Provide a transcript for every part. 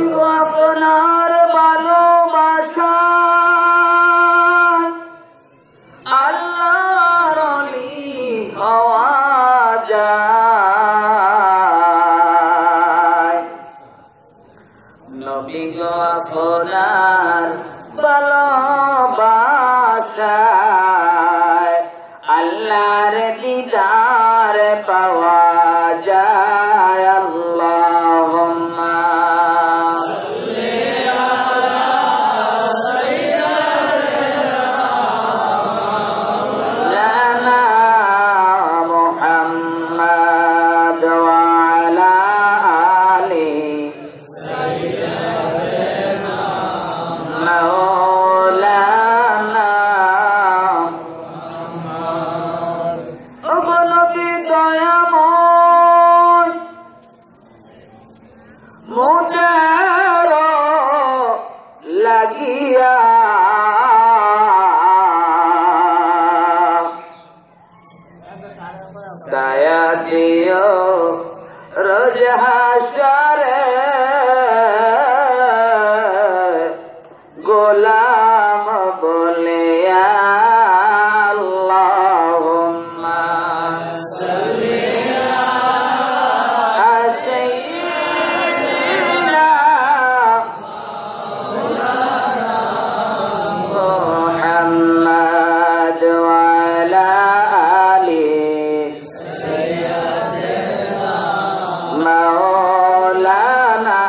আপনার ভালোবাসা আল্লাহর ওলি হওয়া যায়। নবী গো আপনার ভালোবাসায় আল্লাহর দিদার পাওয়া যায়। আল্লাহুম্মা দয়া দিও রোজ হাসরে গোলাম বলে আল্লাহুম্মা সাল্লি আলা সাইয়্যিদিনা মুহাম্মাদ ওয়া আলা مولانا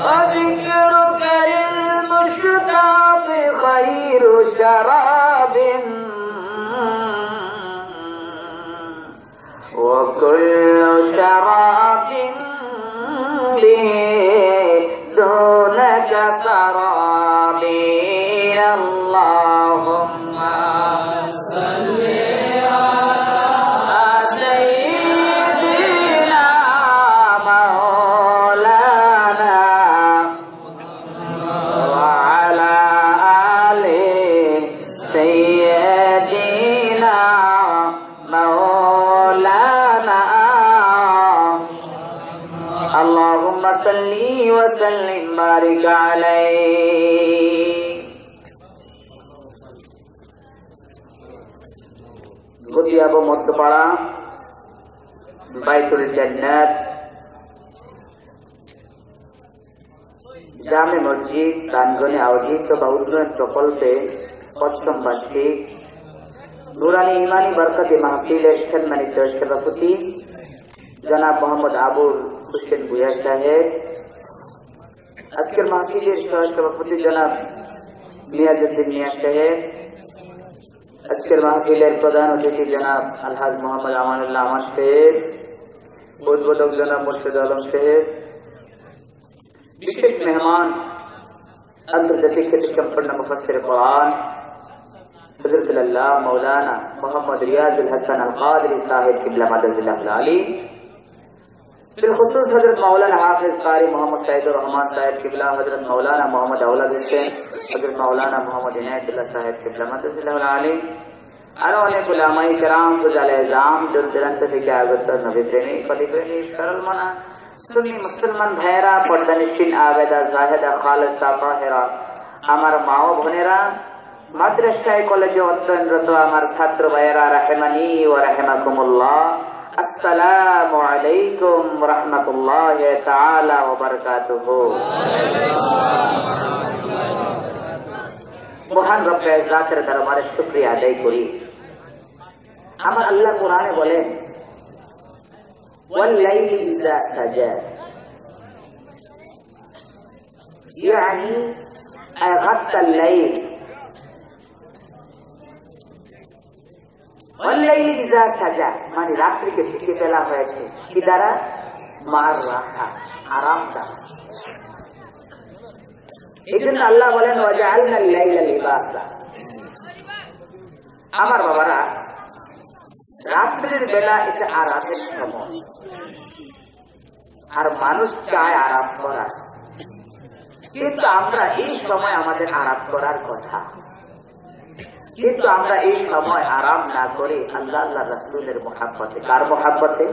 وذكرك للمشتاق خير شراب وكل شراب به دونك سراب اللهم صل اللهم صل وسلم بارك عليه। গদিয়াবো মধ্যপাড়া বাইতুল জান্নাত জামে মসজিদ প্রাঙ্গণে আয়োজিত বা উন্নয়ন প্রকল্পে পঞ্চম বার্ষিক নুরানি ইমানি বরকতি মাহফিলের সম্মানিত সভাপতি জনাব মোহাম্মদ আবুল হোসেন ভূঁইয়া সাহেব, আজকের মাহফিলের সভাপতি জনাব নিয়াজউদ্দিন মিয়া সাহেব, আজকের মাহফিলের প্রধান অতিথি জনাব আলহাজ মোহাম্মদ আমানুল্লাহ আমান সাহেব, উদ্বোধক জনাব মুর্শিদ আলম সাহেব, বিশেষ মেহমান আন্তর্জাতিক খ্যাতিসম্পন্ন মুফাসসির কোরআন হযরত আল্লাহ মাওলানা মোহাম্মদ রিয়াজুল হাসান আল কাদরি সাহেব কিবলা মাদাজিল্লাহুল আলী, बिलखुसूस हजरत मौलाना हाफिज कारी मोहम्मद सईदुर रहमान साहब किबला, हजरत मौलाना मोहम्मद औलाद हुसैन, हजरत मौलाना मोहम्मद इनायतुल्लाह साहब किबला মাদাজিল্লাহুল আলী, আরো অনেক উলামায়ে কেরাম ফুজালে জাম দূর দূরান্ত থেকে আগত নবী প্রেমিক কলি প্রেমিক সরল মনা সুন্নি মুসলমান ভাইরা পর্দানিশীন আবেদা জাহেদা খালেসা তাহেরা আমার মা ও বোনেরা মাদ্রাসায় কলেজে অধ্যয়নরত আমার ছাত্র ভাইয়েরা রাহেমানি ওয়া রাহিমাকুমুল্লাহ, আসসালামু আলাইকুম রাহমাতুল্লাহি তাআলা ওয়া বারাকাতুহু। মহান রব্বে জাতের দরবারে শুকরিয়া আদায় করি। আমার আল্লাহ কোরআনে বলেন ওয়াল লাইলি ইযা সাজা, ইয়ানি আগাতাল লাইল মানে রাত্রিকে ঢেকে ফেলা হয়েছে কি দ্বারা? মার রাখা, আরাম দ্বারা। এই জন্য আল্লাহ বলেন ওয়াজআলনাল লাইলা লিবাসা। আমার বাবারা, রাত্রির বেলা এটা আরামের সময়, আর মানুষ চায় আরাম করার, কিন্তু আমরা এই সময় আমাদের আরাম করার কথা, কিন্তু আমরা এই সময় আরাম না করে আল্লাহ আল্লাহ রাসূলের মুহাব্বতে, কার মুহাব্বতে?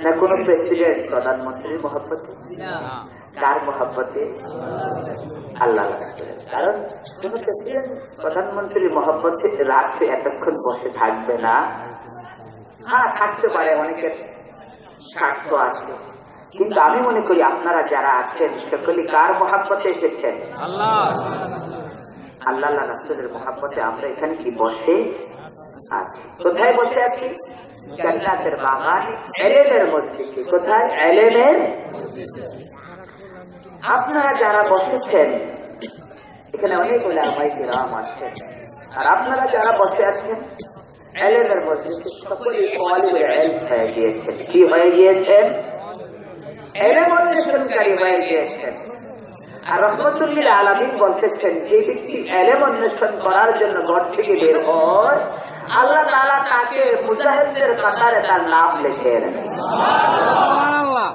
না কোন প্রেসিডেন্ট প্রধানমন্ত্রীর মহব্বতে? কার মহব্বতে? আল্লাহ। কারণ কোন প্রেসিডেন্ট প্রধানমন্ত্রীর মহব্বতে রাত্রে এতক্ষণ বসে থাকবে না। হ্যাঁ, থাকতে পারে, অনেকের স্বার্থ আছে, কিন্তু আমি মনে করি আপনারা যারা আছেন সকলে কার মহব্বতে এসেছেন? আল্লাহ রাসূলের মহব্বতে আমরা এখানে কি বসে আছি? কোথায় বসে আছি? জান্নাতের বাগান, ইলমের মজলিসে। কোথায়? ইলমের। আপনারা যারা বসেছেন এখানে অনেক উলামায়ে কিরাম আছেন, আর আপনারা যারা বসে আছেন ইলমের মজলিসে সকলে তালিবে ইলম হয়ে গিয়েছেন। কি হয়ে গিয়েছেন? ইলম অন্বেষণকারী হয়ে গিয়েছেন। আর রাহমাতুল লিল আলামিন বলতেছেন, যে ব্যক্তি ইলম অন্বেষণ করার জন্য ঘর থেকে বের হয়, আল্লাহ তাআলা তাকে মুজাহিদদের কাতারে তার নাম লিখে রাখেন। সুবহানাল্লাহ।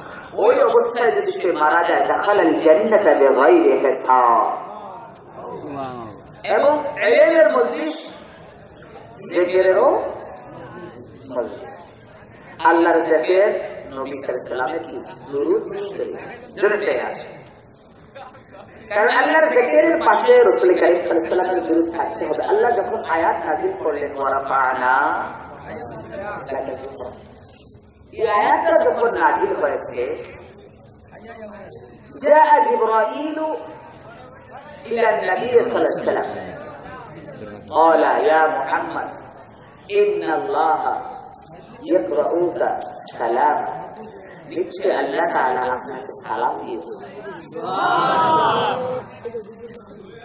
ওই অবস্থায় যদি সে মারা যায়, দাখালাল জান্নাতা বিগাইরি হিসাব। এবং ইলমের মজলিস জিকিরেরও মজলিস। আল্লাহর জিকির, নবী সাল্লাল্লাহু আলাইহি ওয়াসাল্লামের দুরূদ শরীফ দুটোই আছে। কারণ আল্লাহর জিকিরের পাশে রাসূল কারীম সাল্লাল্লাহু আলাইহি ওয়াসাল্লামের দুরূদ থাকতে হবে। আল্লাহ যখন আয়াত নাযিল করলেন, ওয়া রাফা'না লাকা যিকরা, এই আয়াতটা যখন নাযিল হয়েছে, জাআ জিবরাঈলু ইলা নবী সাল্লাল্লাহু আলাইহি ওয়াসাল্লাম قال يا محمد إن الله يقرؤك سلام। নিশ্চয় আল্লাহ তাআলা আপনাকে সালাম দিয়েছেন।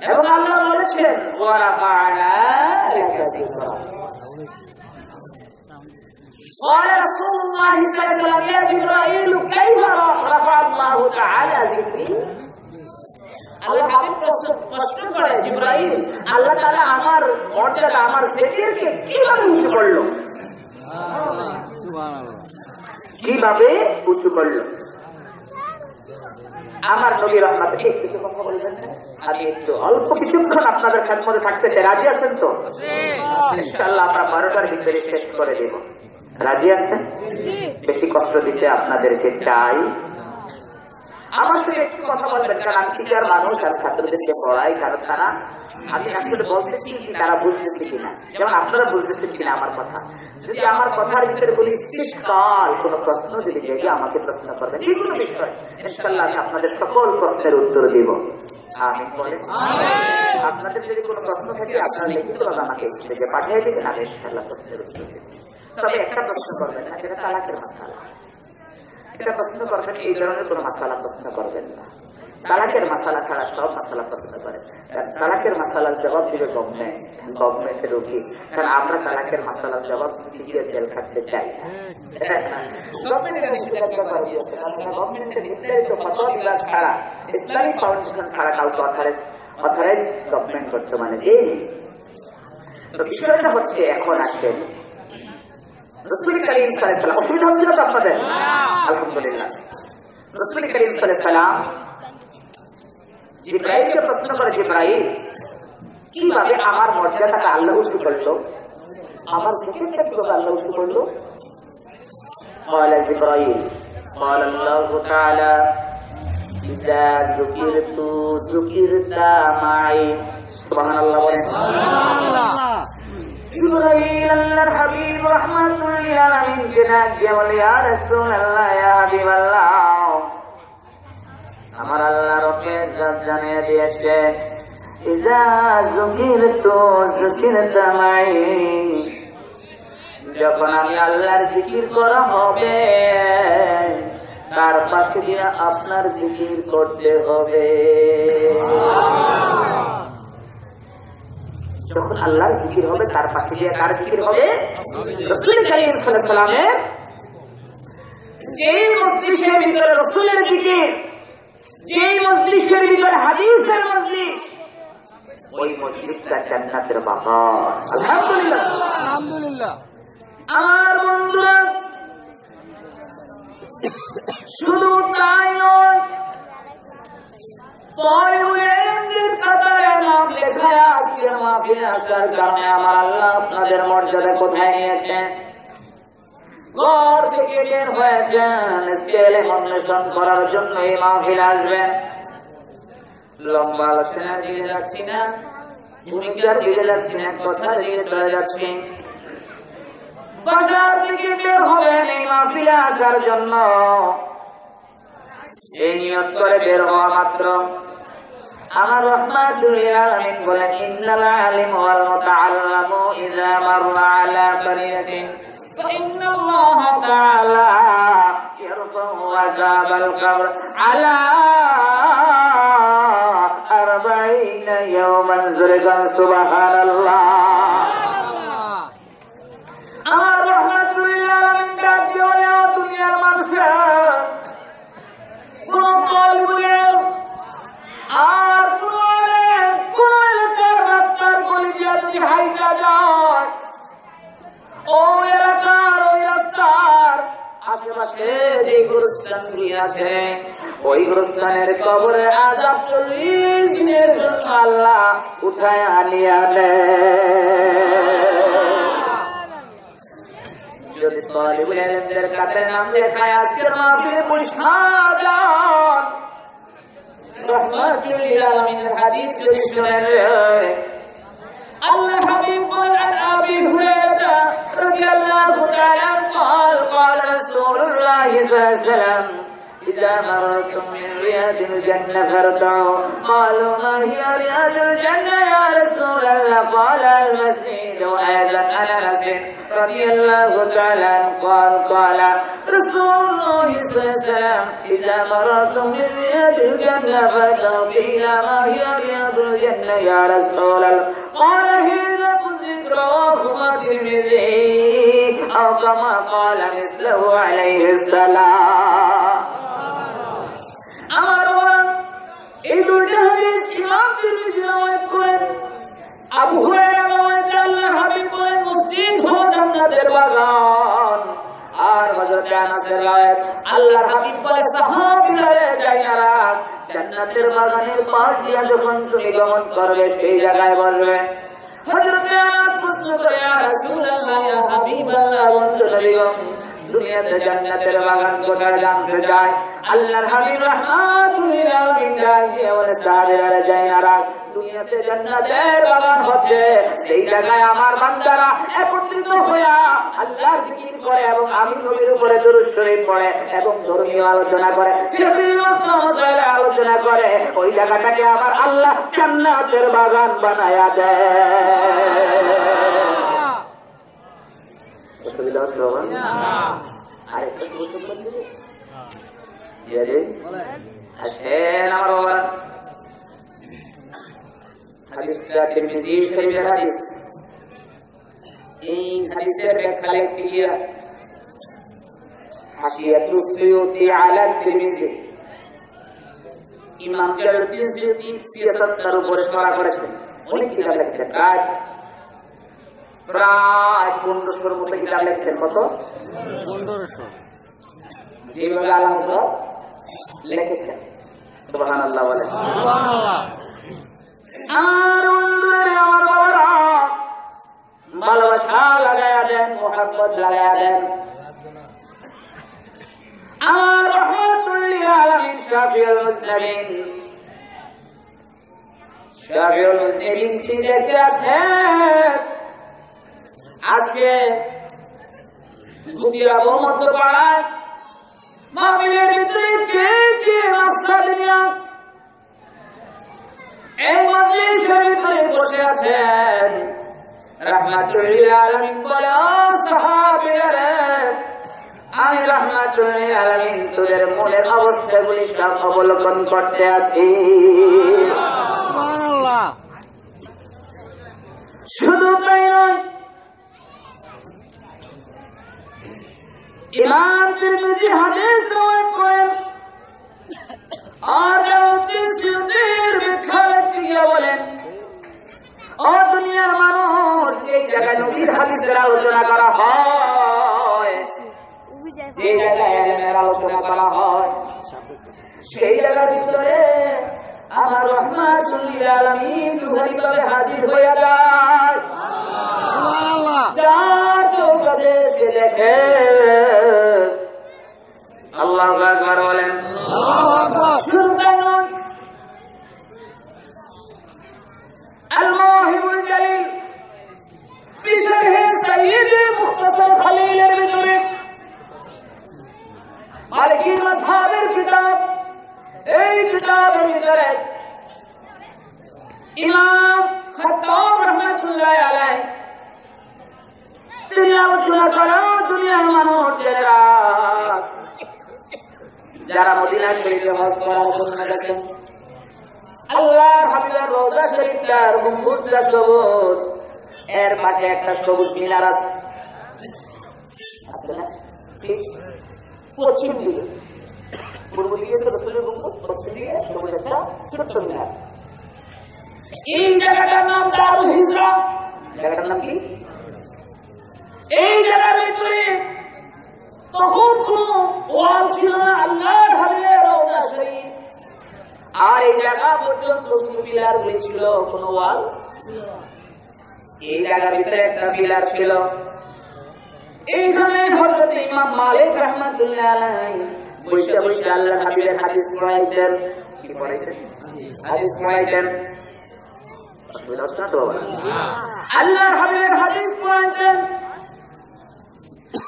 এবং আল্লাহ বলেছেন, ওয়া রাফা'না লাকা যিকরা। قال رسول الله صلى الله عليه وسلم يا جبرائيل كيف رفع الله تعالى ذكري। আল্লাহ হাবিব প্রশ্ন করে, জিবরাইল, আল্লাহ তাআলা আমার মর্যাদা, আমার জিকিরকে কিভাবে উঁচু করলো? সুবহানাল্লাহ। কিভাবে উঁচু করলো? আমার নবী রহমতে কিছু কথা বলবেন। আমি একটু অল্প কিছুক্ষণ আপনাদের খেদমতে থাকতে চাই। রাজি আছেন তো? ইনশাআল্লাহ আমরা 12টার ভিতরে শেষ করে দেব। রাজি আছেন? বেশি কষ্ট দিতে আপনাদেরকে চাই। আমার সাথে একটু কথা বলবেন, কারণ আমি টিচার মানুষ, আর ছাত্রদেরকে পড়াই, কারণ তারা, আমি আসলে বলতেছি কি তারা বুঝতেছে কিনা, যেমন আপনারা বুঝতেছেন কিনা আমার কথা। যদি আমার কথার ভিতরে বলি ইস্তিশকাল, কোন প্রশ্ন যদি জেগে আমাকে প্রশ্ন করবেন, যে কোনো বিষয়, ইনশাআল্লাহ আমি আপনাদের সকল প্রশ্নের উত্তর দিব। আমিন বলেন। আপনাদের যদি কোনো প্রশ্ন থাকে আপনারা লিখিতভাবে আমাকে স্টেজে পাঠিয়ে দিবেন, আমি ইনশাআল্লাহ প্রশ্নের উত্তর দেব। তবে একটা প্রশ্ন করবেন না, যেটা তালাকের মাসআলা। এটা প্রশ্ন করবেন, এই ধরনের কোন মাসআলা প্রশ্ন করবেন না। তালাকের মাসআলা ছাড়া সব মাসআলা প্রশ্ন করেন। তালাকের মাসআলার জবাব দিবে গভর্নমেন্টের রুগী, কারণ আমরা তালাকের মাসআলার জবাব দিয়ে জেল খাটতে চাই না। গভর্নমেন্টের নির্ধারিত ফতোয়া বিভাগ ছাড়া, ইসলামিক ফাউন্ডেশন ছাড়া কাউকে অথরাইজ গভর্নমেন্ট বর্তমানে দেয়নি। তো বিষয়টা হচ্ছে, এখন আসেন রাসূল কারীম সাল্লাল্লাহু আলাইহি ওয়াসাল্লাম, অসুবিধা হচ্ছিল তো আপনাদের? আলহামদুলিল্লাহ। রাসূল কারীম সাল্লাল্লাহু আলাইহি ওয়াসাল্লাম জিবরাইলকে প্রশ্ন করে, জিবরাইল, কিভাবে আমার মর্যাদাটা আল্লাহ উঁচু করলো, আমার জিকিরটা কিভাবে আল্লাহ উঁচু করলো? قال جبرائيل قال الله تعالى إذا ذكرت ذكرت معي। সুবহানাল্লাহ বলেন। সুবহানাল্লাহ। জিবরাইল আল্লাহর হাবিব রাহমাতুল লিল আলামিন কে ডাক দিয়ে বলে, ইয়া রাসূলুল্লাহ, ইয়া হাবিবাল্লাহ, আমার আল্লাহ রব্বে জানিয়ে দিয়েছে, ইযা যুকিরতু যুকিরত মাই, যখন আমি আল্লাহর জিকির করা হবে, তার পাশে দিয়ে আপনার জিকির করতে হবে। যখন আল্লাহর জিকির হবে, তার পাশে দিয়ে কার জিকির হবে? রাসূল কারীম সাল্লাল্লাহু আলাইহি ওয়াসাল্লামের। যেই মজলিসের ভিতরে রাসূলের জিকির, যেই মজলিসের ভিতরে হাদিসের মজলিস, ওই মজলিসটা জান্নাতের বাগান। আলহামদুলিল্লাহ, আলহামদুলিল্লাহ। আমার বন্ধুরা, শুধু তাই নয়, নাম লেখা আজকের মাহফিলে আসার কারণে আমার আল্লাহ আপনাদের মর্যাদা কোথায় নিয়েছেন? ঘর থেকে বের হয়েছেন স্কেলে অন্বেষণ করার জন্য এই মাহফিল আসবেন। লম্বা আলোচনা দিয়ে যাচ্ছি না, ভূমিকার দিয়ে যাচ্ছি না, কথা দিয়ে চলে যাচ্ছি। বাজার থেকে বের হবেন এই মাহফিলে আসার জন্য, এই নিয়ত করে বের হওয়া মাত্র আমার রাহমাতুল লিল আলামিন বলেন, ইন্নাল আলিম ওয়াল মুতাআল্লিমু ইযা মাররা আলা কারিয়াতিন ফাইন্নাল্লাহা তাআলা ইয়ারফাউ আযাবাল কবর আলা 40 ইয়াওমান যুরগান সুবহানাল্লাহ। আমার রাহমাতুল লিল আলামিন কাছে বলে, দুনিয়ার মানুষরা কোন কলবুলে আর কোন এলাকার রাস্তার গলিয়া যদি হাইটা যায়, ওই এলাকার ওই রাস্তার আশেপাশে যে গোরস্থানগুলি আছে, ওই গোরস্থানের কবরে আযাব 40 দিনের জন্য আল্লাহ উঠায় আনিয়ে আনে। যদি তালিবুল ইলমদের কাছে নাম লেখায় আজকের মাহফিলে মুশাহাদাত রাহমাতুল লিল আলামিনের হাদিস যদি শুনেন, আল্লাহ হাবিব বলেন, আবি হুরায়রা রাদিয়াল্লাহু তাআলা قال قال رسول الله صلى الله عليه وسلم إذا مررتم من رياض الجنة فارتعوا. قالوا ما هي رياض الجنة يا رسول الله؟ قال المسجد وأيضا أنس رضي الله تعالى قال رسول الله صلى الله عليه وسلم إذا مررتم من رياض الجنة فارتعوا. قيل ما هي رياض الجنة يا رسول الله؟ قال هي المسجد. رواه الترمذي أو كما قال مثله عليه السلام. আমার এই দুইটা হাদিস ইমাম তিরমিজি রওয়ায়াত করেন। আবু হুরায়রা রওয়ায়াত, আল্লাহ হাবিব বলেন, মসজিদ হলো জান্নাতের বাগান। আর হযরত আনাসের রওয়ায়াত, আল্লাহ হাবিব বলে, সাহাবীরা যাইনারা জান্নাতের বাগানের পাশ দিয়ে যখন তুমি গমন করবে সেই জায়গায় বসবে। হযরত আনাস প্রশ্ন করে, ইয়া রাসূলুল্লাহ, ইয়া হাবিবাল্লাহ, বন্ধু নবীগণ, দুনিয়াতে জান্নাতের বাগান কোথায় জানতে চায়? আল্লাহর হাবিব রাহমাতুল লিল আলামিন দিয়ে বলে, সাহাবীরা যাইনারা দুনিয়াতে জান্নাতের বাগান হচ্ছে সেই জায়গায় আমার বান্দারা একত্রিত হইয়া আল্লাহর জিকির করে এবং আমি নবীর উপরে দুরূদ শরীফ পড়ে এবং ধর্মীয় আলোচনা করে, ফিকির মাসাইল আলোচনা করে। ওই জায়গাটাকে আমার আল্লাহ জান্নাতের বাগান বানায়া দেয়। অসুবিধা হচ্ছে বাবা? আরেকটা আসেন আমার বাবা, হাদিসটা তিরমিজি শরীফের হাদিস। এই হাদিসের ব্যাখ্যা লিখতে গিয়ে হাশিয়াতুস সুয়ুতি আলা তিরমিজি, ইমাম জালালউদ্দিন সুয়ুতি সিয়াসাতের উপর সরা করেছেন। অনেক কিতাব লিখেছেন, প্রায় 1500 মতো কিতাব লিখেছেন। কত? 1500। যেভাবে আল্লাহ লিখেছেন, সুবহানাল্লাহ বলে। সুবহানাল্লাহ। আর বন্ধুরা, আমার বাবারা, ভালোবাসা লাগায়া দেন, মোহাব্বত লাগায়া দেন। আর রাহমাতুল লিল আলামিন শাফিউল মুজনিবিন, শাফিউল মুজনিবিন দেখতে আছেন। আজকে গুদিয়া মধ্যপাড়ায় মাহফিলের ভিতরে কে মাসলা দুনিয়া এই মজলিসের ভিতরে বসে আছেন। রাহমাতুল লিল আলামিন বলে, ও সাহাবীরা, আমি রাহমাতুল লিল আলামিন তোদের মনের অবস্থাগুলি সব অবলোকন করতে আছি। সুবহানাল্লাহ। শুধু তাই নয়, ইমাম তিরমিজি হাদিস রওয়ায়াত করেন। আর জালালউদ্দিন সুয়ুতির ব্যাখ্যা লিখতে গিয়ে বলেন, ও দুনিয়ার মানুষ, এই জায়গায় নবীর হাদিসের আলোচনা করা হয়, যে জায়গায় ইলমের আলোচনা করা হয়, সেই জায়গার ভিতরে আমার রাহমাতুল লিল আলামিন দুহাইভাবে হাজির হয়ে যায়। সুবহানাল্লাহ। যার চোখ কাছে এসে দেখে আল্লাহু আকবার বলেন। শুধু তাই নয়, আল-মাওহিবুল জালিল বিশরহে সাইয়্যিদ মুখতাসার খলিলের ভিতরে মালিকি মাযহাবের কিতাব, এই কিতাবের ভিতরে ইমাম খাত্তাব রাহমাতুল্লাহ আলাইহি তিনি আলোচনা করেন দুনিয়ার মানুষেরা যারা মদিনা শরীফে হজ করার জন্য গেছেন, আল্লাহর হাবিবের রওজা শরীফটার গম্বুজটা সবুজ, এর পাশে একটা সবুজ মিনার আছে না, ঠিক পশ্চিম দিকে, পূর্ব দিকে তো রসুলের গম্বুজ, পশ্চিম দিকে সবুজ একটা ছোট্ট মিনার। এই জায়গাটার নাম দারুল হিজরা। জায়গাটার নাম কি? এই জায়গার ভিতরে তখন কোন ওয়াল ছিল না, আল্লাহর হাবিবের রওজা শরীফ, আর এই জায়গা পর্যন্ত শুধু পিলার গুলি ছিল, কোন ওয়াল। এই জায়গার ভিতরে একটা পিলার ছিল। এইখানে হযরত ইমাম মালিক রাহমাতুল্লাহ আলাইহি বসে বসে আল্লাহর হাবিবের হাদিস পড়াইতেন। কি পড়াইতেন? হাদিস পড়াইতেন। আল্লাহর হাবিবের হাদিস পড়াইতেন।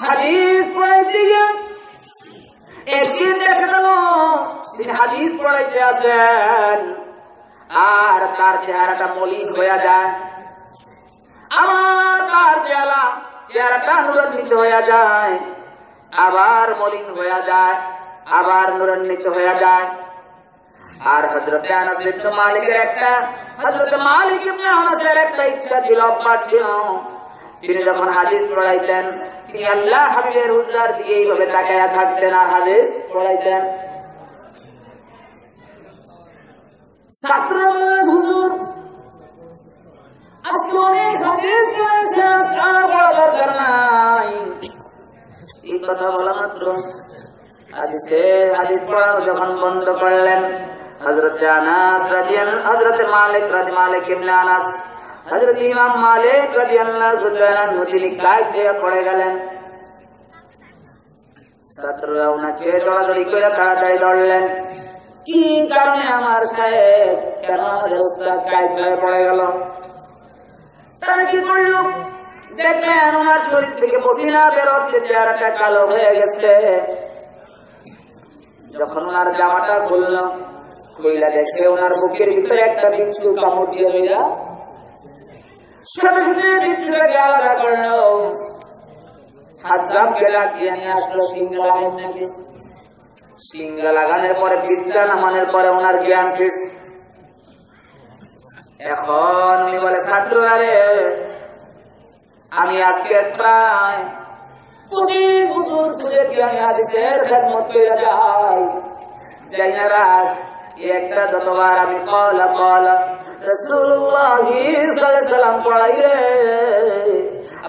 হাদিস পড়াইতে গিয়ে একদিন দেখা গেল তিনি হাদিস পড়াইতে আছেন আর তার চেহারাটা মলিন হয়ে যায়, আবার তার চেহারাটা নুরান্বিত হয়ে যায়, আবার মলিন হয়ে যায়, আবার নুরান্বিত হয়ে যায়। আর হযরত আনাস ইবনে মালিকের একটা ইচ্ছা ছিল, অভ্যাস ছিল, তিনি যখন হাদিস পড়াইতেন তিনি আল্লাহ হাবিবের হুজুর দিয়ে এইভাবে তাকায়া থাকতেন আর হাদিস পড়াইতেন। ছাত্র হুজুর আজকে অনেক হাদিস পড়াইছেন, আর বড় দরকার নাই। এই কথা বলা মাত্র হাদিস পড়ানো যখন বন্ধ করলেন, হযরত মালিক ইবনে আনাস, হযরত ইমাম মালিক রাদিয়াল্লাহু তাআলা আনহু তিনি কাঁদতে পড়ে গেলেন। ছাত্ররা ওনাকে দৌড়াদৌড়ি করে তাড়াতাড়ি দৌড়লেন, কি কারণে আমার সাহেব, কেন আমাদের উস্তাদ কাঁদতে পড়ে গেল? তারা কি করল? দেখলেন ওনার শরীর থেকে পসিনা বেরোচ্ছে, চেহারাটা কালো হয়ে গেছে। যখন ওনার জামাটা খুলল, খুইলা দেখে ওনার বুকের ভিতরে একটা বিচ্ছু কামড় দিয়ে হইয়া সাথে সাথে বিচ্ছুটাকে আলাদা করলো, হাজাবকে লাগিয়ে নিয়ে আসলো সিঙ্গা লাগান নাকি। সিঙ্গা লাগানোর পরে বিচ্ছা নামানোর পরে ওনার জ্ঞান ফির। এখন উনি বলে, ছাত্র আরে আমি আজকে প্রায় 25 বছর ধরে আমি হাদিসের খেদমত করে যাই না রাত একটা যতবার আমি কলা রাসূলুল্লাহ সাল্লাল্লাহু আলাইহি ওয়াসাল্লাম পড়াই রে,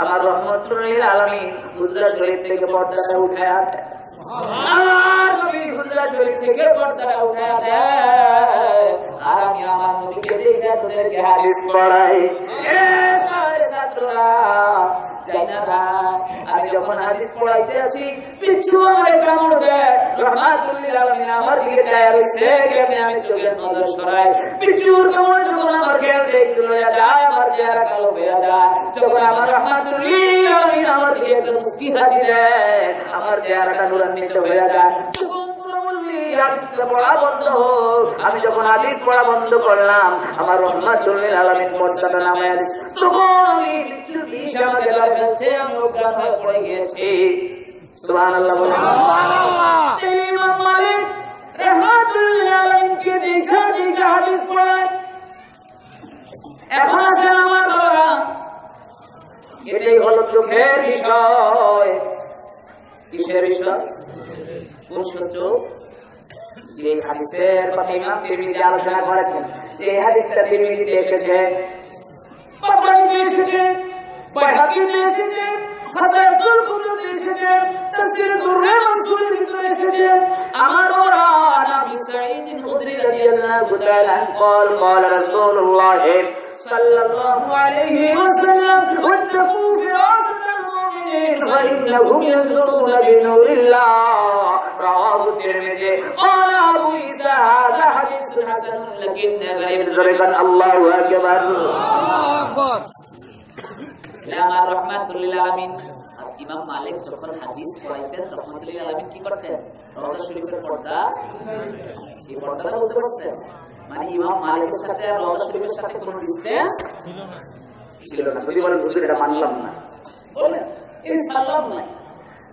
আমার রহমতুল লিল আলামিন হুজরা শরীফ থেকে পর্দাটা উঠায় আনে, আমার নবী হুজরা শরীফ থেকে পর্দাটা উঠায় আনে, আর আমি আমার নবীকে দেখে তোদেরকে হাদিস পড়াই। এ সারে ছাত্ররা যাই না রাত, আমি যখন হাদিস পড়াইতে আছি পিছু আমার কামড় দেয়, রহমাতুল লিল আলামিন আমার দিকে চায় রইছে, কেমনে আমি চোখের নজর সরাই, পিছুর কামড় যখন আমার খেয়াল দেখতে লইয়া যায়, আমার চেহারা কালো হয়ে যায়, যখন আমার রহমাতুল লিল আলামিন আমার দিকে একটা মুস্কি হাসি দেয়, আমার চেহারাটা নুরান্বিত হয়ে যায়। আমি যখন হাদিস পড়া বন্ধ করলাম, আমার রহমাতুল লিল আলামিন পর্দাটা নামায়া দিচ্ছে, তখন আমি আমাকে ফেলছে, আমি অজ্ঞান হয়ে পড়ে গিয়েছি। সুবহানাল্লাহ বলেন। ইমাম মালিক রহমাতুল লিল আলামিনকে দেখা হাদিস পড়ায়। এখন আসেন আমার বাবা, এটাই হলো চোখের বিষয়। কিসের বিষয়? কোন সত্য? যে হাদিসের কথা ইমাম তিরমিজি আলোচনা করেছেন, যে হাদিসটা তিরমিজিতে এসেছে, বারবারিতে এসেছে, বাইহাকিতে এসেছে, হাসানুল কুতুবে এসেছে, তাফসীর দুররে মানসুরের ভিতরে এসেছে। আমার ওরা নবী সাঈদ খুদরি রাদিয়াল্লাহু তাআলা قال قال رسول الله صلى الله عليه وسلم اتقوا فراسة المؤمن فإنهم ينظرون بنور الله رواه الترمذي قال أبو عيسى هذا حديث حسن لكن غير ذلك الله أكبر আমার রাহমাতুল্লিল আলামিন ইমাম মালিক যখন হাদিস পড়াইতেন রাহমাতুল্লিল আলামিন কি করতেন রওজা শরীফের পর্দা এই পর্দাটা বলতে পারছেন মানে ইমাম মালিকের সাথে রওজা শরীফের সাথে কোনো ডিসটেন্স ছিল না যদি বলেন হুজুর এটা মানলাম না বলেন এই সাল্লাম না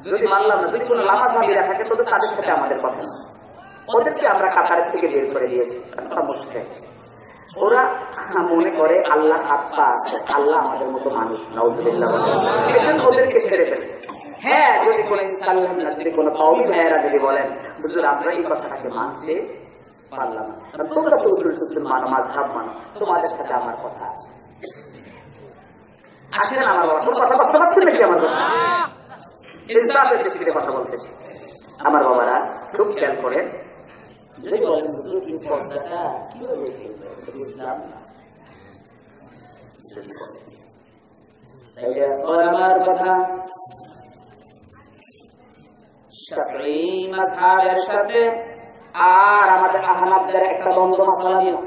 যদি মানলাম না যদি কোনো লামা সাবিরা থাকে তো তাদের সাথে আমাদের কথা না ওদেরকে আমরা কাতার থেকে বের করে দিয়েছি মুশকিল ওরা মনে করে আল্লাহ আত্মা আল্লাহ আমাদের মতো মানুষ নাউজুবিল্লাহ ওদেরকে ছেড়ে ফেলে হ্যাঁ যদি কোনো ইসলাম যদি কোনো কওমি ভাইয়েরা যদি বলেন হুজুর আমরা এই কথাটাকে মানতে পারলাম না তোমরা তো উসুল মানো মাযহাব মানো তোমাদের সাথে আমার কথা আছে আসেন আমার বাবা কোনো কথা বলতে পারছেন নাকি আমার কথা ইসলামের দৃষ্টিতে কথা বলতেছি আমার বাবারা খুব খেয়াল করেন যদি বলেন হুজুর এই পর্দাটা কিভাবে ইসলাম না আমার কথা শাফিঈ মাযহাবের সাথে আর আমাদের আহনাফদের একটা দ্বন্দ্ব মাসালা নিয়ে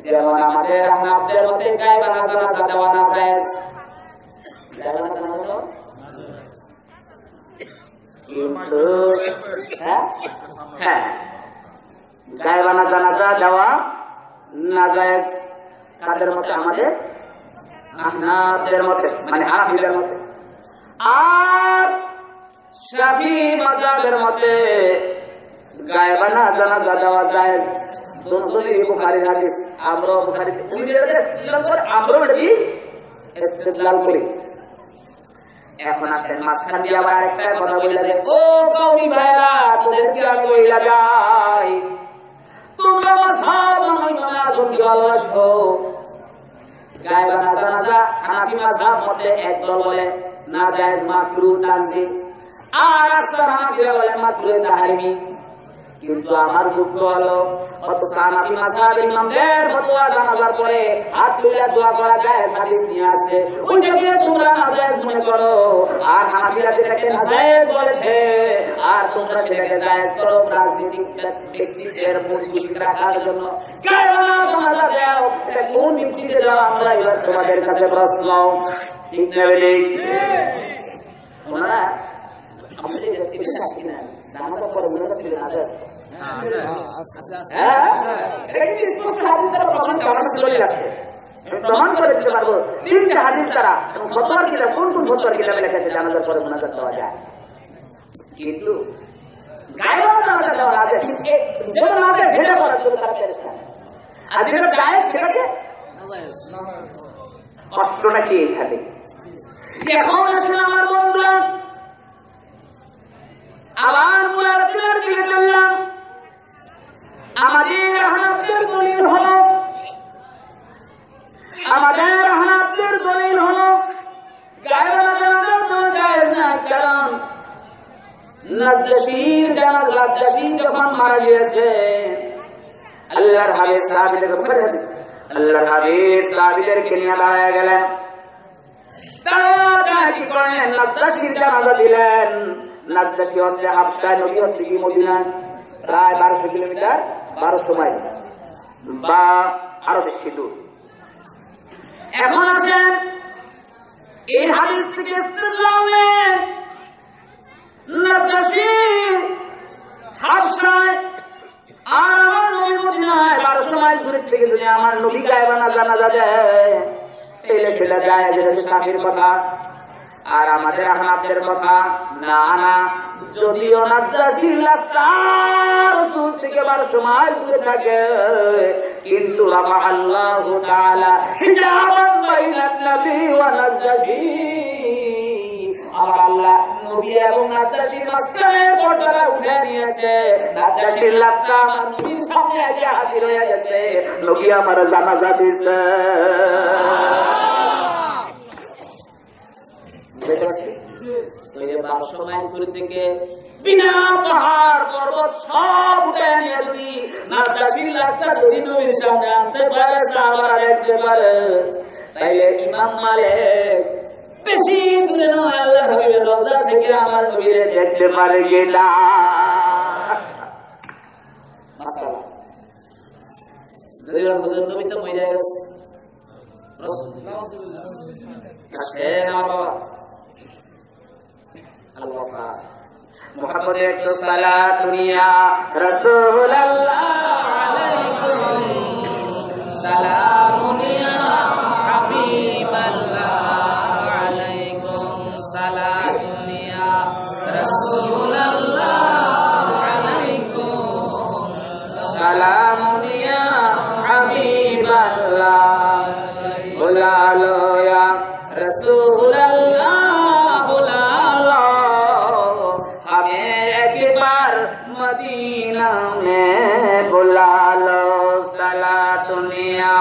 যেমন আমাদের আহনাফদের মতে গায়বা জানাজা দেওয়া না জায়েজ কিন্তু হ্যাঁ গায়বা জানাজা দেওয়া না জায়েজ কাদের মতে আমাদের আহনাফদের মতে মানে হানাফিদের মতে আর শাফিঈ মাযহাবের মতে গায়বা জানাজা দেওয়া জায়েজ দুটোই বুখারীর হাদিস আমরা বুখারী আমরা এটি ইস্তেদলাল করি এখন আসেন মাঝখান দিয়ে আবার আরেকটা কথা বলে যে ও কওমি ভাইরা তোদেরকে আমি বইলা যাই তোমরা মাযহাব নয় আজমকে ভালোবাসো গায়বা জানাজা হানাফি মাযহাব মতে একদল বলে না জায়েজ মাকরুহ তানজিহ আর আকসার হানাফিরা বলে মাকরুহ তাহরিমি কিন্তু আমার যুক্তি হলো অত হানাফি মাযহাবের ইমামদের ফতোয়া জানাজার পরে হাত তুলে দোয়া করা যায় হাদিস নিয়ে আছে ওইটাকে তোমরা নাজায়েজ মনে করো আর হানাফিরা যেটাকে নাজায়েজ বলেছে আর তোমরা সেটাকে জায়েজ করো রাজনৈতিক ব্যক্তিত্বের মজবুতি রাখার জন্য গায়বা জানাজা দাও এটা কোন ভিত্তিতে দাও আমরা এবার তোমাদের কাছে প্রশ্ন ঠিক না বলি ওনারা আমাদের ব্যক্তিত্ব থাকি না জানাজার পরে মনে রাখতে নাজায়েজ প্রমাণ করে দিতে পারবো তিনটে হাদিস দ্বারা এবং ফতোয়ার কিতাব কোন কোন ফতোয়ার কিতাবে লেখা আছে জানাজার পরে মুনাজাত দেওয়া যায় কিন্তু গায়বা জানাজা দেওয়া আছে যেটা না আছে ভেড়া করার জন্য তারা চেষ্টা আর যেটা জায়েজ সেটাকে কষ্টটা কি এখানে এখন আসলে আমার বন্ধুরা আবার মুনাজাতের দিকে চললাম আমাদের আহনাফদের দলিল হলো গায়বা জানাজা জায়েজ না কারণ নাজ্জাশীর জানাজা নাজ্জাশী যখন মারা গিয়েছে আল্লাহর হাবিব সাহাবীদেরকে নিয়ে দাঁড়ায় গেলেন তারা কি করলেন নাজ্জাশীর জানাজা দিলেন নাজ্জাশী হচ্ছে হাবশায় নবী হচ্ছে কি মদিনায় প্রায় 1200 কিলোমিটার 1200 মাইল বা আরো বেশি দূর এখন আসেন এই হাদিস থেকে ইস্তেদলাল নেন নাজ্জাশী হাবশায় আর আমার নবী মদিনায় 1200 মাইল দূর থেকে যদি আমার নবী গায়বা জানাজা দেয় তাহলে সেটা যায় যেটা সাফির কথা আর আমাদের আহনাফদের কথা না না যদিও নাজ্জাশী লাস্তার দূর থেকে 1200 মাইল দূরে থাকে কিন্তু আল্লাহু তাআলা হিজাবান বাইনান নবী ওয়া নাজ্জাশী আমার আল্লাহ নবী এবং নাজ্জাশীর মাঝখানে পর্দাটা উঠে নিয়েছে নাজ্জাশীর লাশটা আমার নবীর সামনে এসে হাজির হয়ে গেছে নবী আমার জানাজা দিতে বিনা পাহাড় পর্বত সব উঠে নিয়ে যদি নাজ্জাশীর লাশটা যদি নবীর সামনে আনতে পারে সাহাবারা দেখতে পারে তাইলে ইমাম মালিক বেশি দূরে নয়, আল্লাহ হাবিবের রওজা থেকে আমার নবীরে দেখতে পারে কিনা। মাশাআল্লাহ, দুইজন হুজুর নবী তো মরে গেছে, রাসূলুল্লাহ আছেন আমার বাবা আল্লাহ পাক মুহাম্মদ একটু সালাতুন ইয়া রাসূলুল্লাহ আলাইকুম সালামুন ইয়া হাবিবাল্লাহ আলাইকুম সালাতুন ইয়া রাসূলুল্লাহ আলাইকুম সালামুন ইয়া হাবিবাল্লাহ বুলালো ইয়া রাসূলুল্লাহ বুলালো हमें एक बार मदीना में बुला लो सलातुन या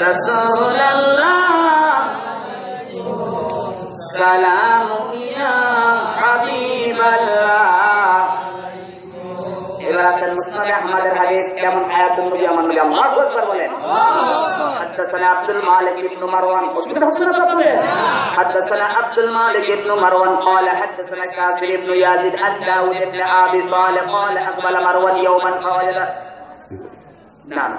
रसूल अल्लाह सलामुन या हबीब अल्लाह। এবার আসেন মুসনাদ আহমদের হাদিস কেমন আয়াতুন নবী আমার নবী আল্লাহু আকবার বলেন। حدثنا عبد المالك بن مروان حدثنا عبد المالك بن مروان قال حدثنا كافر بن يزيد عن داود بن ابي صالح قال اقبل مروان يوما قال نعم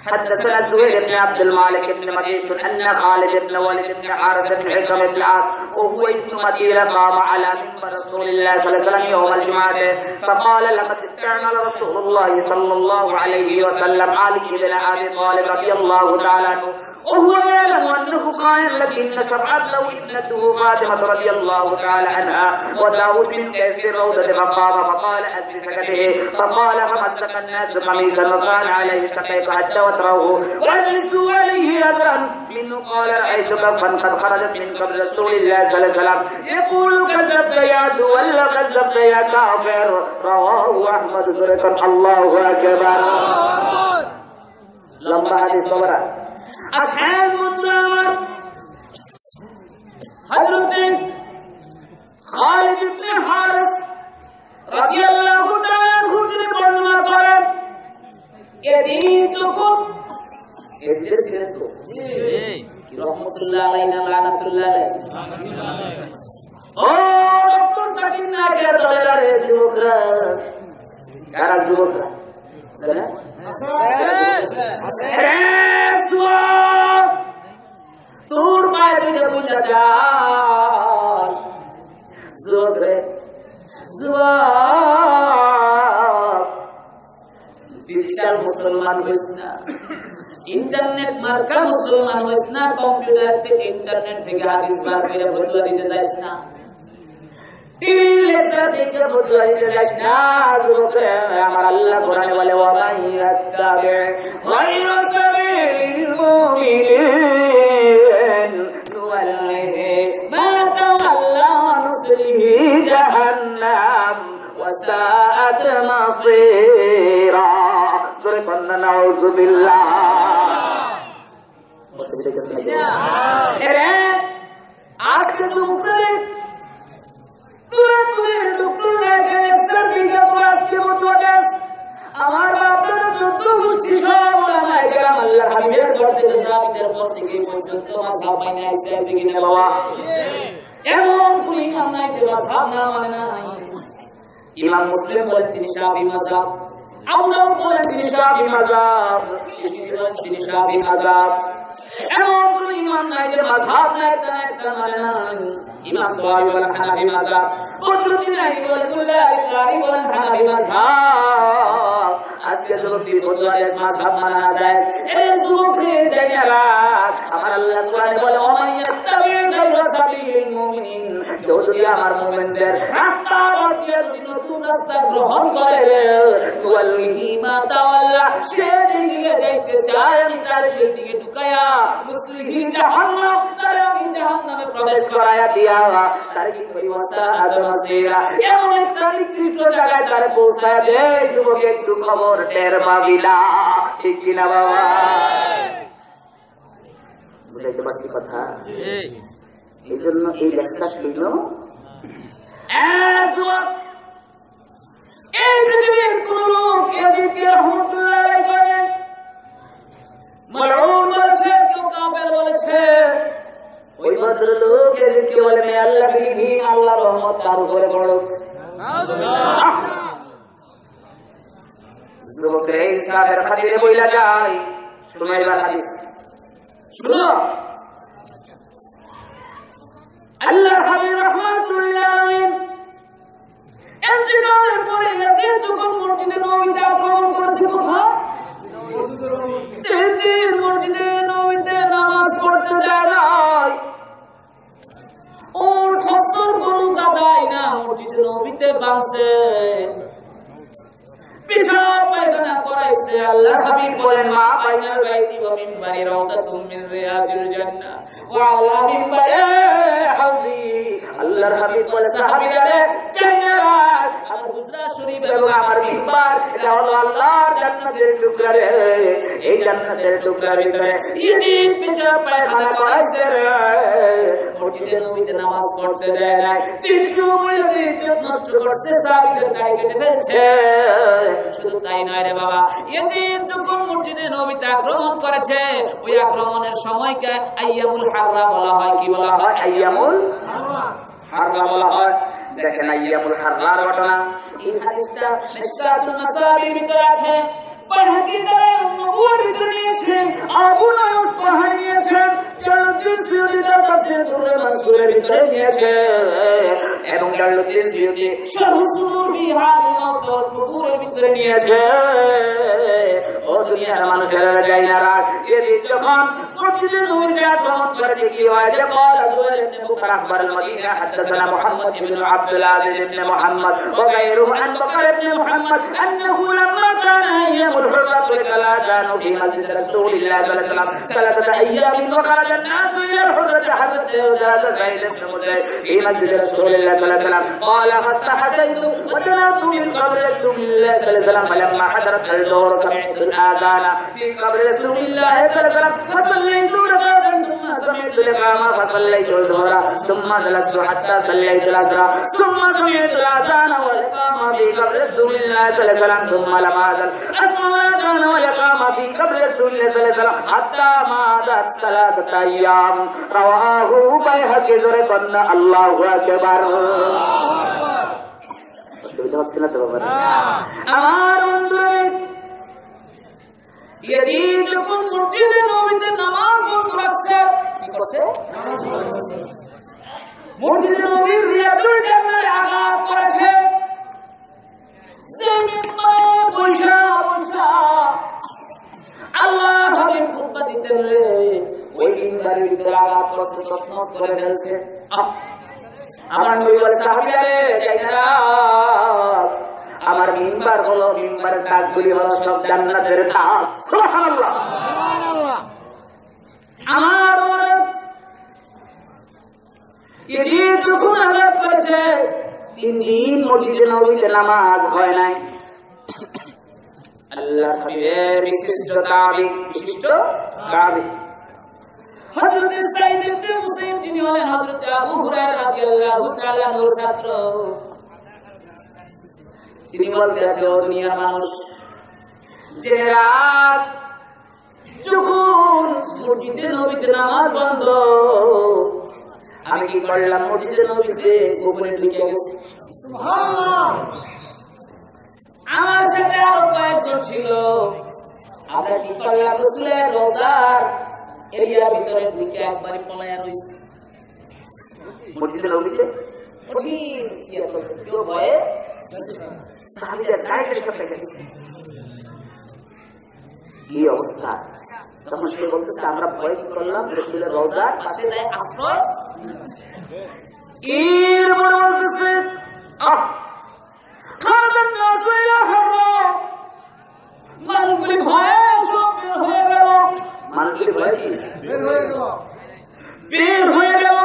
حدثنا زهير بن عبد المالك بن مجيش ان خالد بن وليد بن حارث بن عكرمة بن العاص وهو ابن مدينة قام على منبر رسول الله صلى الله عليه وسلم يوم الجمعة فقال لقد استعمل رسول الله صلى الله عليه وسلم علي بن ابي طالب رضي الله تعالى عنه وهو يعلم انه قال لكن شرعت له ابنته فاطمة رضي الله تعالى عنها وداود بن كيس الروضة فقام فقال اسبي سكته فقال فمسك الناس قميصا وكان عليه سقيف حتى وتروه واجلسوا عليه أذرا منه قال رأيت كفا قد خرجت من قبل رسول الله صلى الله عليه وسلم يقول كذبت يا دول كذبت يا كافر رواه أحمد سرقا الله أكبر لما حديث صبرا أصحاب الدار حضرت خالد بن حارث رضي الله تعالى عنه তিনি বর্ণনা করেন এদিন যখন এদের ছিলেন তো জি রহমাতুল্লাহ আলাইহি লানাতুল্লাহ আলাইহি ও ডক্টর জাকির নায়েকের দলের যুবকরা কারা যুবকরা জানেন তোর পায়ে দুইটা বুঝা যায় যুবকরে যুবক ডিজিটাল মুসলমান হইস না, ইন্টারনেট মার্কা মুসলমান হইস না, কম্পিউটার থেকে ইন্টারনেট থেকে হাদিস বার করে বদলা দিতে যাইস না, টিভি লেখা থেকে বদলা দিতে যাইস না। আমার আল্লাহ কোরআনে বলে ওয়া মান ইয়াত্তাবি গায়রা সাবিলিল মুমিনিন নুওয়াল্লিহি মা তাওয়াল্লা নুসলিহি জাহান্নাম ওয়া সাআত মাসীরা। نعوذ بالله आज के डॉक्टर डॉक्टर আমার বাবা যত গোষ্ঠী সব আল্লাহ হাবিবের ঘর থেকে সাহাবীদের পর থেকে পর্যন্ত মাযহাব মাইনে আইছে কিনা বাবা? এমন কোন ইমাম নাই যে মাযহাব না মানে নাই। ইমাম মুসলিম বলেন তিনি শাফি মাযহাব, আবু দাউদ বলেন তিনি শাফি মাযহাব, তিরমিজি বলেন তিনি শাফি মাযহাব। এমন কোন ইমাম নাই যে মাযহাব না একটা মানে নাই। ইমাম বুখারী বলেন হানাফি মাযহাব, বদরুদ্দিন আইনি বলেন আশআরি বলেন হানাফি মাযহাব। আজকে যুবকদের বদলায় মাযহাব মানা যায়। এই যুবকরে জানেরা আমার আল্লাহ কোরআনে বলে ওয়া মান ইয়াত্তাবি গায়রা সাবিলিল মুমিনিন, কেউ যদি আমার মুমিনদের রাস্তা বাদ দিয়ে নতুন রাস্তা গ্রহণ করে ওয়াল্লিহি মা তাওয়াল্লা, সেদিকে যাইতে চায় আমি তার সেই দিকে ঢুকায়া মুসলিহি জাহান্নাম, তার আমি জাহান্নামে প্রবেশ করায়া দিয়া তার কি পরিবর্তন আদমসিরা এমন একটা নিকৃষ্ট জায়গায় তার পৌঁছায় দে। যুবক একটু খবর টের পাবি না, ঠিক কিনা বাবা? বুঝাইতে পারছি কথা? এই জন্য এই লেখা শুনল এই পৃথিবীর কোন লোক এদিকে রহমতুল্লাহ আলাইহি বলেন, মালউন বলেছে, কেউ কাফের বলেছে, ভদ্রলোক এদেরকে বলে মে আল্লাহ বিহি আল্লাহ রহমত তার উপরে পড়ো। যুবকরা ইসলামের খাতিরে বইলা যায়। শুনো এবার হাদিস শুনো। আল্লাহর হাবিব রাহমাতুল্লাহ আলাইহি ইন্তিকালের পরে ইয়াজিদ যখন মসজিদে নববীতে আক্রমণ করেছে, কোথায়? ইয়াজিদ মসজিদে নববীতে নামাজ পড়তে যায় নাই। ওর খসর গরু গাদাই না মসজিদে নববীতে বাঁচছে, পেশাব পায়খানা করাইছে। আল্লাহর হাবিব বলেন মা বাইনাল বাইতি ওয়া মিনবারি রাউদাতুম মিন রিয়াজিল জান্নাহ ওয়া আলা মিনবারি হাউজি। আল্লাহর হাবিব বলে সাহাবীরা জান্নাত আমার হুজরা শরীফ এবং আমার মিম্বার এটা হলো আল্লাহর জান্নাতের টুকরা রে। এই জান্নাতের টুকরার ভিতরে ইয়াজিদ পেশাব পায়খানা করাইছে রে, মসজিদে নববীতে নামাজ পড়তে দেয় না। 300 মহিলাদের ইজ্জত নষ্ট করছে, সাহাবীদের দাড়ি কেটে ফেলছে। শুধু তাই নয় রে বাবা, ইয়াজিদ যখন মসজিদে নববীতে আক্রমণ করেছে, ওই আক্রমণের সময়কে আইয়ামুল হাররা বলা হয়। কি বলা হয়? আইয়ামুল হাররা বলা হয়। দেখেন আইয়ামুল হাররার ঘটনা, এই হাদিসটা মিশকাতুন মাসাবির ভিতরে আছে, বাইহাকি দ্বারা নবুয়র ভিতরে নিয়েছেন, আবু নাঈম পাহাড়ি নিয়েছেন, জালালউদ্দিন সুয়ুতী তার তাফসীর দুররে মানসুরের ভিতরে নিয়েছেন, এবং জালালউদ্দিন সুয়ুতী শারহ সুদুর ফি হাদিল মাউত ওয়াল কুবুরের ভিতরে নিয়েছেন। ও দুনিয়ার মানুষেরা যাই না রাখ, ইয়াজিদ যখন মসজিদে নববীতে আক্রমণ করেছে কি হয়েছে? قال زهير بن بكر اخبر المدينه حدثنا محمد بن عبد العزيز بن محمد وغيره عن بكر بن محمد انه لما كان ايام الحرة لا كانوا في مسجد رسول الله صلى الله عليه وسلم 3 ايام وخرج الناس الى الحرة حتى زاد زيد بن مسيب في مسجد رسول الله صلى الله عليه وسلم قال فاستحسنت وجلست من قبر رسول الله صلى الله عليه وسلم فلما حضرت الظهر سمعت الاذان في قبر رسول الله صلى الله عليه وسلم فصليت ركعتين ثم سمعت الاقامه فصليت الظهر ثم جلست حتى صليت العصر ثم سمعت الاذان والاقامه في قبر رسول الله صلى الله عليه وسلم ثم لم ازل اسمع الاذان والاقامه في قبر رسول الله صلى الله عليه وسلم حتى مضت 3 ايام رواه বাইহাকি জোরে কন্না আল্লাহু আকবার। সুবিধা হচ্ছে না তো বাবা? আমার বন্ধুরা, ইয়াজিদ যখন মসজিদে নববীতে নামাজ বন্ধ রাখছে, কি করছে? মসজিদে নববীর রিয়াজুল জান্নাতে আঘাত করেছে। জমিনে বসা বসা আল্লাহর হাবিব খুতবা দিতেন রে, ওই মিম্বারের ভিতরে আঘাত করতে তসমত করে ফেলছে। আমার নবী বলে সাহাবীরা রে যাইরা, আমার মিম্বার হলো, মিম্বারের কাজগুলি হলো সব জান্নাতের কাজ। সুবহানাল্লাহ সুবহানাল্লাহ। আমার ইয়াজিদ যখন আঘাত করেছে 3 দিন মসজিদে নববীতে নামাজ হয় নাই। আল্লাহর হাবিবের বিশিষ্ট তাবী, বিশিষ্ট তাবী হযরত সাঈদ ইবনে মুসাইয়্যিব, যিনি হলেন হযরত আবু হুরায়রা রাদিয়াল্লাহু তাআলা আনহুর ছাত্র, তিনি বলতে আছে ও দুনিয়ার মানুষ, যে রাত যখন মসজিদে নববীতে নামাজ বন্ধ, আমি কি করলাম? মসজিদে নববীতে গোপনে ঢুকে গেছি। সুবহানাল্লাহ। আমার সাথে আরো কয়েকজন ছিল, আমরা কি করলাম? রাসূলের রওজার এরিয়ার ভিতরে ঢুকে একবারে পলায়া রইছি। মসজিদে নববীতে কঠিন কি করছে, কেউ ভয়ে সাহাবীদের গায়ে কেটে গেছে। এই অবস্থা তখন সে বলতেছে আমরা ভয় করলাম রাসূলের রওজার পাশে যায় আশ্রয়। এর বড় বলতেছে মানুষগুলি ভয়ে সব বের হয়ে গেল, মানুষগুলি ভয়ে বের হয়ে গেল।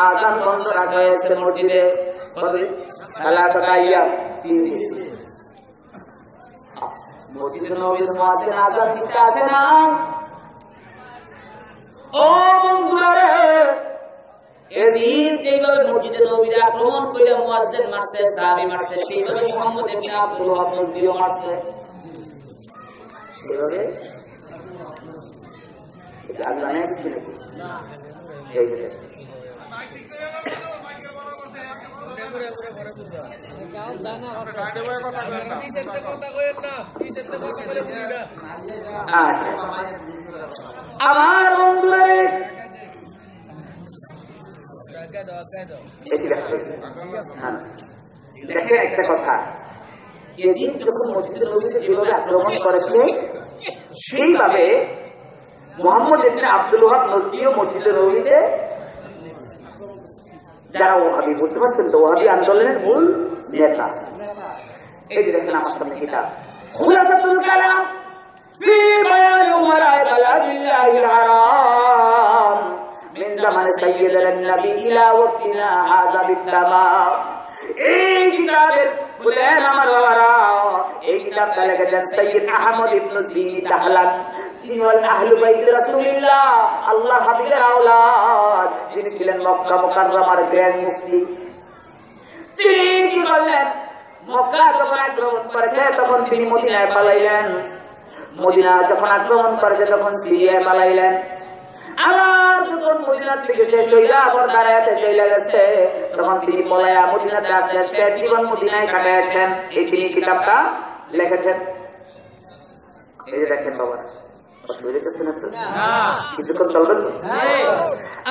আযান বন্ধ রাখা হয়েছে মসজিদে, 3 আইয়াম, 3 দিন। মসজিদে নববীর মুয়াজ্জিন আযান দিতে আসে না, ও বন্ধুরা রে, এদিন যেভাবে মসজিদে নববীর আক্রমণ করে মুয়াজ্জিন মারছে, সাহাবী মারছে, সেইভাবে মুহাম্মদ ইবনে আব্দুল ওয়াহাব নজদিও মারছে। এভাবে আজ জানে কিছু নাকি? এই যে আমার বন্ধুরা দেখেন একটা কথা, এদিন যখন মসজিদে নববীতে যেভাবে আক্রমণ করেছে সেইভাবে মুহাম্মদ ইবনে আব্দুল ওয়াহাব নজদিও মসজিদে নববীতে, যারা ওয়াহাবি, বুঝতে পারছেন তো, ওয়াহাবি আন্দোলনের মূল নেতা। এই যে দেখেন আমার সামনে কিতাব খুলাসাতুল কালাম ফি বায়ান উমারায়ে বালাদিল্লাহিল হারাম মিন জামানে সাইয়্যিদিনা নবী ইলা ওয়াক্তিনা হাযা বিতামাম। এই কিতাবের বলেন আমার বাবারা, এই কিতাবটা লিখেছেন সৈয়দ আহমদ ইবনে জিনি দাহলান, যিনি হলেন আহলে বাইত রাসূলুল্লাহ, আল্লাহ হাবিবের আওলাদ, যিনি ছিলেন মক্কা মুকাররমার গ্র্যান্ড মুফতি। তিনি কি বললেন, মক্কা যখন আক্রমণ করেছে তখন তিনি মদিনায় পালাইলেন, মদিনা যখন আক্রমণ করেছে তখন সিরিয়ায় পালাইলেন, আবার যখন মদিনা থেকে শেষ হইলা আবার দাঁড়াতে চলে গেছে তখন তিনি পলায়া মদিনাতে আসতে জীবন মদিনায় কাটাইছেন। এই তিনি কিতাবটা লিখেছেন। এই যে দেখেন বাবা, অসুবিধা কিছু না তো, কিছুক্ষণ চলবেন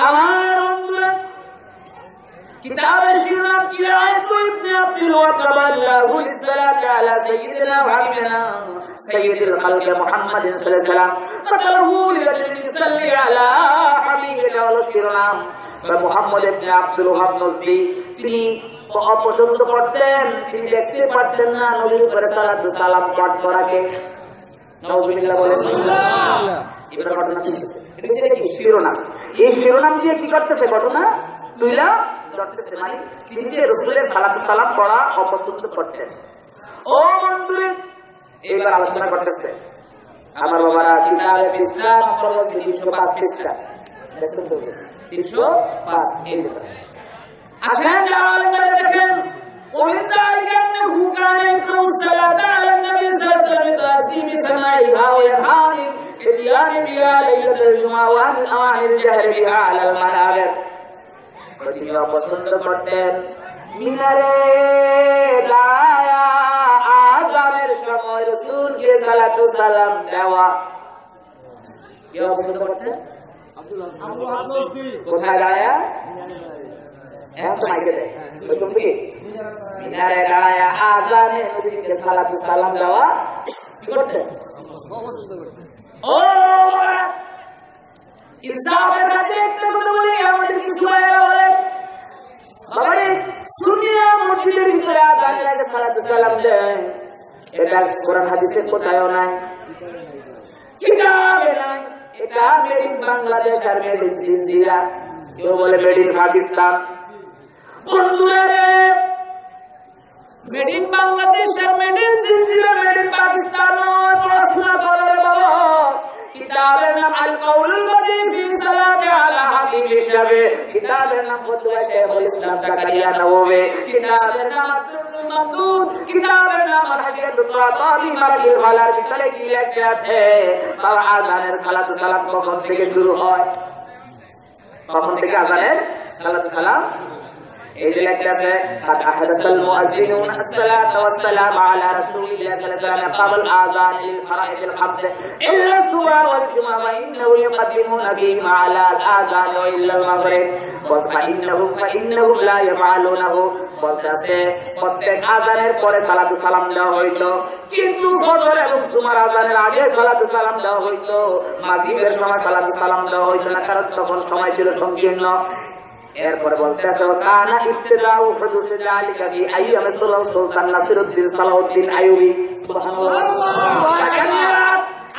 আমার বন্ধুরা। কিতাবের শিরোনাম কি? ইবনে আব্দুল ওয়াহাব রাদিয়াল্লাহু ইসসালাতু আলা সাইয়্যিদিনা ওয়া হাবিবিনা সাইয়্যিদুল খালক মুহাম্মাদ সাল্লাল্লাহু আলাইহি ওয়াসাল্লাম ফাতালাহু লিরাজুলিন ইসাল্লি আলা হাবিবিনা ওয়া শিরোনাম বা মুহাম্মদ ইবনে আব্দুল ওয়াহাব নজদি তিনি অপছন্দ করতেন, তিনি দেখতে পারতেন না নবীর উপরে সালাতু সালাম পাঠ করাকে। নাউযুবিল্লাহ বলেন। এবার ঘটনা কি? এটা কি শিরোনাম? এই শিরোনাম দিয়ে কি করতেছে ঘটনা তুইলা করতেছে, মানে তিনি যে রাসূলের সালাতু সালাম পড়া অপছন্দ করতেন। ও বন্ধুরা, এবার আলোচনা করতেছে আমার বাবারা। কিতাবের পৃষ্ঠা নম্বর 305 পৃষ্ঠা, দেখুন তো 305। এই দেখুন আসেন আলেমরা দেখেন, وَلِذَلِكَ أَنَّهُ كَانَ يَقْرَأُ الصَّلَاةَ عَلَى النَّبِيِّ صلى الله عليه وسلم بِتَعْظِيمِ سَمَاعِهَا وَيَنْهَى عَنِ الْإِتْيَانِ بِهَا لَيْلَةَ الْجُمْعَةِ وَعَنِ الْجَهْرِ بِهَا عَلَى الْمَنَابِرِ। তিনি পছন্দ করতেন মিনারে দাঁড়ায়া আযানের সময় রাসূলকে সালাতু সালাম দেওয়া। কে পছন্দ করতেন? আব্দুল ওয়াহাব নজদি। কোথায় দাঁড়ায়া? এখন তো মাইকে দেয়, বুঝুন কি? মিনারে দাঁড়ায়া আযানে নবীকে সালাতু সালাম দেওয়া কি করতেন? পছন্দ করতেন। ও ইনসাফের কাছে একটা কথা বলি, আমাদের কিছু ভাইরা বলে বাবারে সুন্নিরা মসজিদের ভিতরে আযানের আগে সালাতু সালাম দেয়, এটা কোরআন হাদিসে কোথাও নাই, কিতাবে নাই। এটা মেড ইন বাংলাদেশ আর মেড ইন জিনজিরা, কেউ বলে মেড ইন পাকিস্তান। বন্ধুরা রে, মেড ইন বাংলাদেশ আর made in Jinjira, made in Pakistan পড়াশোনা করো রে বাবা। কিতাবের নাম আল কাউলুল বাদী ফি সালাতি আলা হাবিবিশ শাবে, কিতাবের নাম ফতোয়া শাইখুল ইসলাম জাকারিয়া নওয়াবী, কিতাবের নাম আব্দুল মামদুদ, কিতাবের নাম হাদিয়াতুত তাতাবি মারাকিল ভালার। ভিতরে কি লেখা আছে? বাবা আযানের সালাতু সালাম কখন থেকে শুরু হয়? কখন থেকে আযানের সালাতু সালাম? এই যে লেখা আছে قد أحدث المؤذنون الصلاة والسلام على رسول الله صلى الله عليه وسلم قبل الآذان للفرائض الخمس إلا الصبح والجمعة وإنه يقدمون بهما على الآذان وإلا المغرب فإنهم لا يفعلونه। বলতেছে প্রত্যেক আযানের পরে সালাতু সালাম দেওয়া হইতো, কিন্তু ফজর এবং জুমার আযানের আগে সালাতু সালাম দেওয়া হইতো, মাগরিবের সময় সালাতু সালাম দেওয়া হইতো না, কারণ তখন সময় ছিল সংকীর্ণ। এরপরে বলতে আছে কানা ইবতিদাউ হুদুস যালিকা ফি আইয়াম সুলতান নাসিরউদ্দিন সালাউদ্দিন আইয়ুবী। সুবহানাল্লাহ।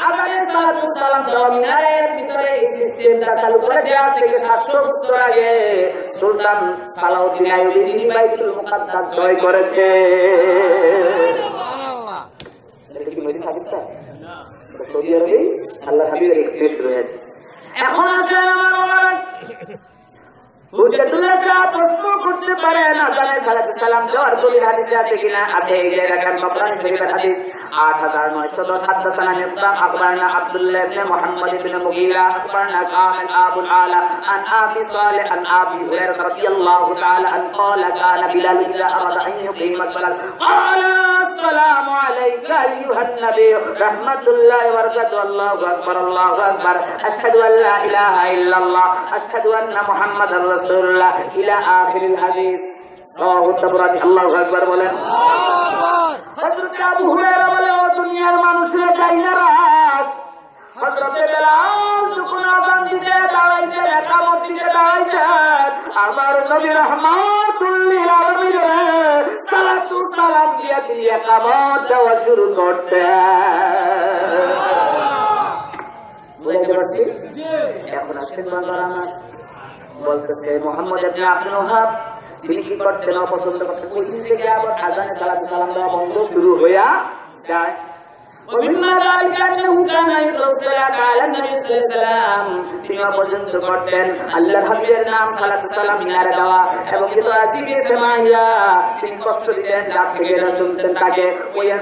আযানের সালাতু সালাম দেওয়া মিনারের ভিতরে এই সিস্টেমটা চালু করেছে আজ থেকে 700 বছর আগে সুলতান সালাউদ্দিন আইয়ুবী, যিনি বাইতুল মুকাদ্দাস জয় করেছে। সুবহানাল্লাহ। এটা কি মদিনা পাকিস্তান? সৌদি আরবে আল্লাহর হাবিবের এক্সপ্রেস রয়েছে। এখন আসেন আমার মোবারক হুজ্জাতুল্লাহ সাহেব প্রশ্ন করতে পারে না জানে সালাম দেওয়ার দলিল হাদিসে আছে কিনা আছে এই যে দেখেন তাবরানী শরীফের হাদিস 8910 حدثنا مقدام اخبرنا عبد الله بن محمد بن مغيرة اخبرنا كامل ابو العلا عن ابي صالح عن ابي هريرة رضي الله تعالى عنه قال كان بلال اذا اراد ان يقيم الصلاة قال السلام عليك ايها النبي رحمة الله وبركاته الله اكبر الله اكبر اشهد ان لا اله الا الله اشهد ان محمدا رسول الله الى اخر الحديث رواه الطبراني الله اكبر বলেন হযরত আবু হুরায়রা বলে ও দুনিয়ার মানুষরা যাই না রাত হযরত বেলাল যখন আযান দিতে দাঁড়াইতেন ইকামত দিতে দাঁড়াইতেন আমার নবী রাহমাতুল লিল আলামিন সালাতু সালাম দিয়ে তিনি ইকামত দেওয়া শুরু করতেন বুঝতে পারছি এখন আসেন বাংলা আমার বলতেছে মোহাম্মদ ইবনে আব্দুল ওয়াহাব তিনি কি করতেন অপছন্দ করতেন ওই দিন থেকে আবার আযানে সালাতু সালাম দেওয়া বন্ধ শুরু হইয়া যায় ومما ذلك أنه كان يصلي على النبي صلى الله عليه وسلم فيما পর্যন্ত করতেন আল্লাহর হাবিবের নাম সালাতু সালাম মিনারে দেওয়া এবং কিন্তু আজিবে সেমাইয়া তিনি কষ্ট দিতেন যার থেকে শুনতেন তাকে ওই